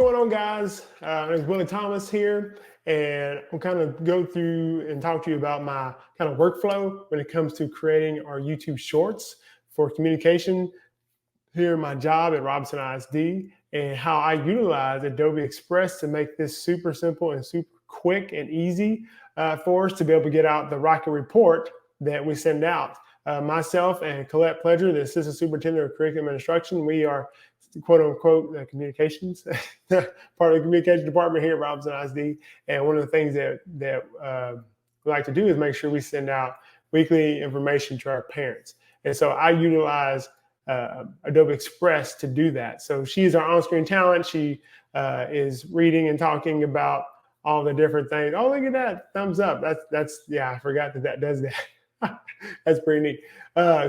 going on, guys? It's Willie Thomas here, and I'm kind of go through and talk to you about my kind of workflow when it comes to creating our YouTube shorts for communication here in my job at Robinson ISD, and how I utilize Adobe Express to make this super simple and super quick and easy for us to be able to get out the rocket report that we send out. Myself and Colette Pledger, the Assistant Superintendent of Curriculum and Instruction, we are quote unquote communications part of the communication department here at Robinson ISD. And one of the things that we like to do is make sure we send out weekly information to our parents. And so I utilize Adobe Express to do that. So she's our on-screen talent. She is reading and talking about all the different things. Oh, look at that, thumbs up. That's yeah, I forgot that does that. That's pretty neat.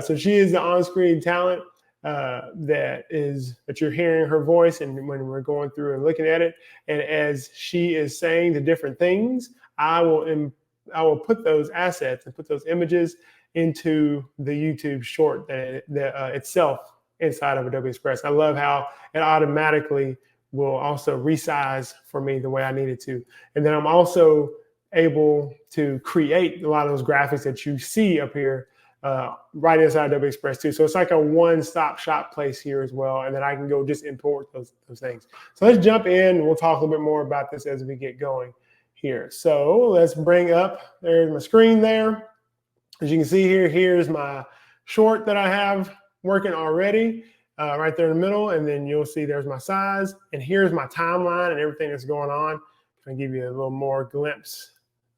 So she is the on-screen talent that you're hearing her voice, and when we're going through and looking at it, and as she is saying the different things, I will put those assets and put those images into the YouTube short that itself inside of Adobe Express. I love how it automatically will also resize for me the way I need it to. And then I'm also able to create a lot of those graphics that you see up here right inside Adobe Express too. So it's like a one-stop shop place here as well. And then I can go just import those things. So let's jump in. We'll talk a little bit more about this as we get going here. So let's bring up, there's my screen there. As you can see here, here's my short that I have working already right there in the middle. And then you'll see there's my size. And here's my timeline and everything that's going on. I'll give you a little more glimpse.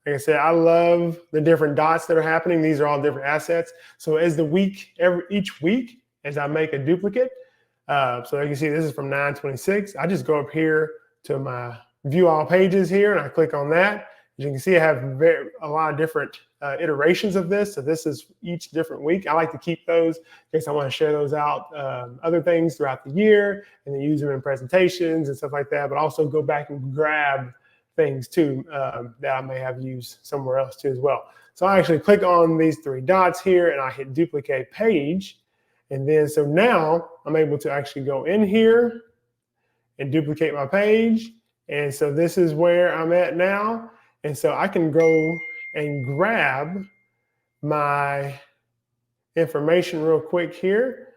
Like I said, I love the different dots that are happening. These are all different assets. So as the week, each week, as I make a duplicate, so you can see this is from 9/26. I just go up here to my view all pages here, and I click on that. As you can see, I have a lot of different iterations of this. So this is each different week. I like to keep those in case I want to share those out, other things throughout the year, and then use them in presentations and stuff like that, but also go back and grab things too that I may have used somewhere else too as well. So I actually click on these three dots here and I hit duplicate page. And then so now I'm able to actually go in here and duplicate my page. And so this is where I'm at now. And so I can go and grab my information real quick here.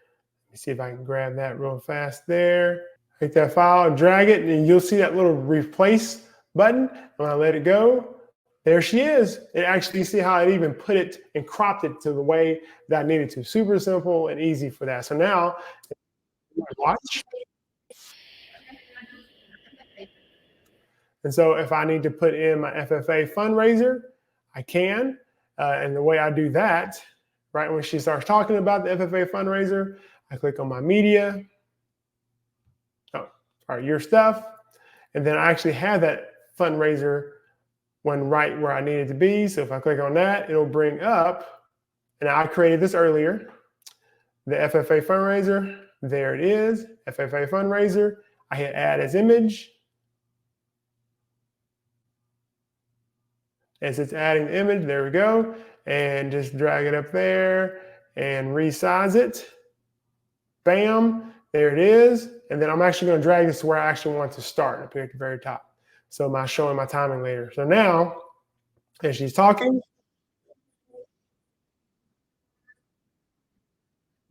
Let me see if I can grab that real fast there. Take that file, drag it, and you'll see that little replace button. When I let it go, there she is. It actually, you see how it even put it and cropped it to the way that I needed to. Super simple and easy for that. So now, watch. And so if I need to put in my FFA fundraiser, I can. And the way I do that, right when she starts talking about the FFA fundraiser, I click on my media. Oh, sorry, your stuff. And then I actually have that fundraiser one right where I need it to be. So if I click on that, it'll bring up, and I created this earlier, the FFA fundraiser. There it is, FFA fundraiser. I hit add as image. As it's adding the image, there we go. And just drag it up there and resize it. Bam, there it is. And then I'm actually going to drag this to where I actually want to start up here at the very top. So I'm showing my timing later. So now, as she's talking,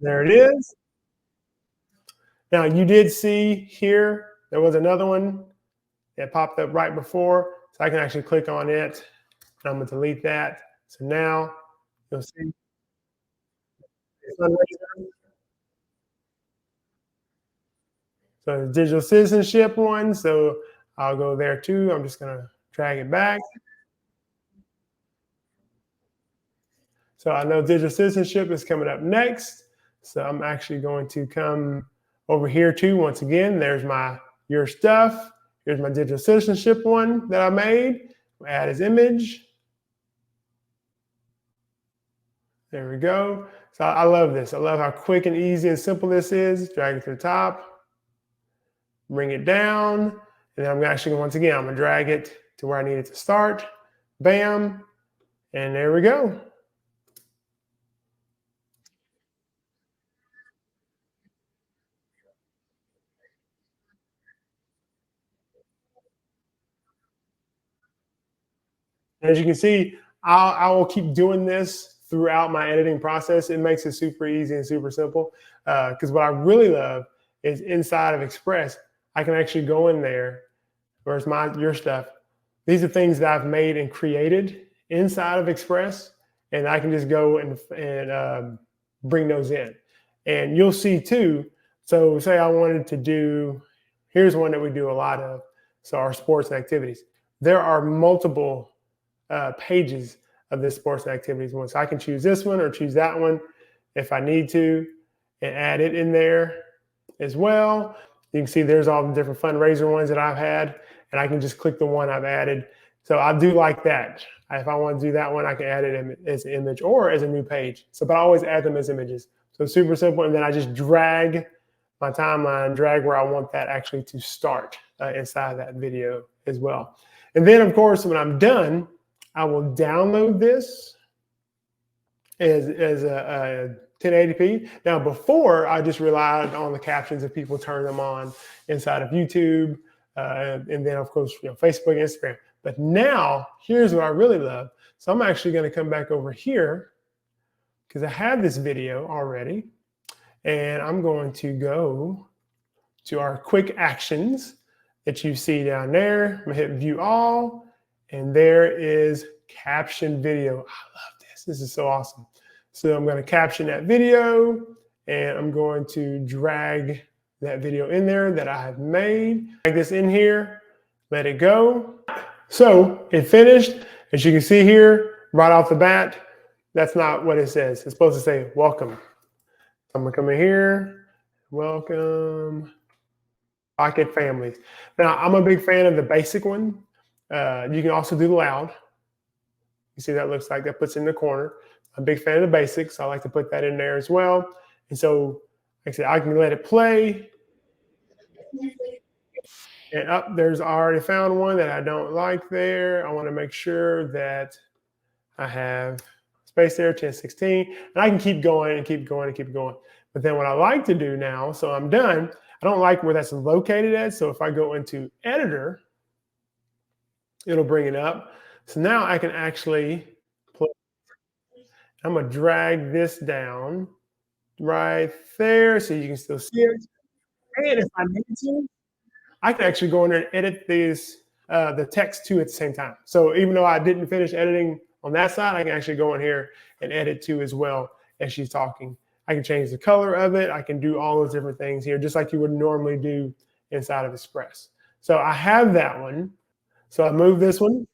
there it is. Now you did see here, there was another one that popped up right before. So I can actually click on it and I'm going to delete that. So now you'll see. So digital citizenship one. So I'll go there too. I'm just going to drag it back. So I know digital citizenship is coming up next. So I'm actually going to come over here too. Once again, there's my your stuff. Here's my digital citizenship one that I made. Add as image. There we go. So I love this. I love how quick and easy and simple this is. Drag it to the top, bring it down, and then I'm actually, once again, I'm gonna drag it to where I need it to start. Bam, and there we go. As you can see, I will keep doing this throughout my editing process. It makes it super easy and super simple. Because what I really love is inside of Express, I can actually go in there. Where's your stuff? These are things that I've made and created inside of Express, and I can just go and bring those in. And you'll see too. So say I wanted to do, here's one that we do a lot of. So our sports and activities. There are multiple pages of this sports and activities one. So I can choose this one or choose that one if I need to and add it in there as well. You can see there's all the different fundraiser ones that I've had, and I can just click the one I've added. So I do like that. If I want to do that one, I can add it as an image or as a new page. So, but I always add them as images. So super simple. And then I just drag my timeline, drag where I want that actually to start inside that video as well. And then of course, when I'm done, I will download this as a 1080p. Now, before I just relied on the captions if people turn them on inside of YouTube, and then of course, Facebook, Instagram. But now, here's what I really love. So I'm actually going to come back over here because I have this video already, and I'm going to go to our quick actions that you see down there. I'm going to hit view all, and there is caption video. I love this. This is so awesome. So I'm going to caption that video, and I'm going to drag that video in there that I have made. Drag this in here, let it go. So it finished. As you can see here, right off the bat, that's not what it says. It's supposed to say welcome. I'm going to come in here, welcome Pocket Families. Now, I'm a big fan of the basic one. You can also do the loud. You see that looks like that puts in the corner. I'm a big fan of the basics. So I like to put that in there as well. And so, like I said, I can let it play. And up there's I already found one that I don't like there. I want to make sure that I have space there, 1016. And I can keep going and keep going and keep going. But then what I like to do now, so I'm done, I don't like where that's located at. So if I go into editor, it'll bring it up. So now I can actually play. I'm going to drag this down right there so you can still see it. And if I need to, I can actually go in there and edit these, the text too at the same time. So even though I didn't finish editing on that side, I can actually go in here and edit too as well as she's talking. I can change the color of it. I can do all those different things here, just like you would normally do inside of Express. So I have that one. So I move this one.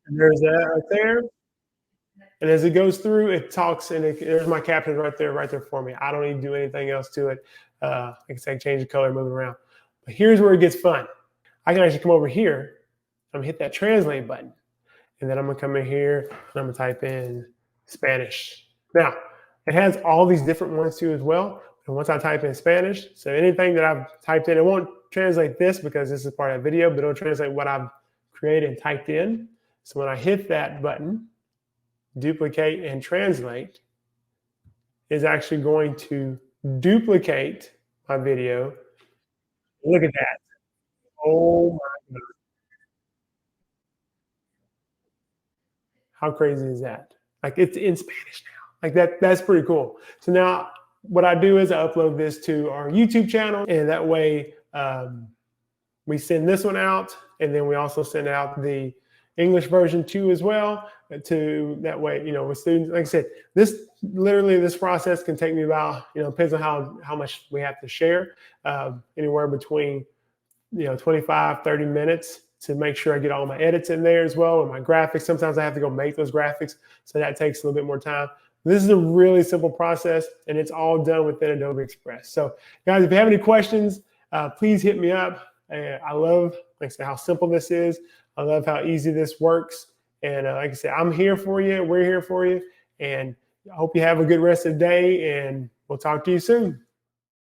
And there's that right there. And as it goes through, it talks, and there's my captions right there for me. I don't need to do anything else to it. Like I say, change the color, move it around. But here's where it gets fun. I can actually come over here. I'm gonna hit that translate button. And then I'm gonna come in here and I'm gonna type in Spanish. Now, it has all these different ones too as well. And once I type in Spanish, so anything that I've typed in, it won't translate this because this is part of the video, but it'll translate what I've created and typed in. So when I hit that button, duplicate and translate, is actually going to duplicate my video. Look at that. Oh my God. How crazy is that? Like it's in Spanish now. Like that's pretty cool. So now what I do is I upload this to our YouTube channel, and that way we send this one out, and then we also send out the English version too as well. To that way, with students, like I said, this process can take me about, depends on how much we have to share, anywhere between 25, 30 minutes to make sure I get all my edits in there as well, and my graphics. Sometimes I have to go make those graphics, so that takes a little bit more time. This is a really simple process, and it's all done within Adobe Express. So guys, if you have any questions, please hit me up. I love, like I said, how simple this is. I love how easy this works. And like I said, I'm here for you. We're here for you. And I hope you have a good rest of the day, and we'll talk to you soon.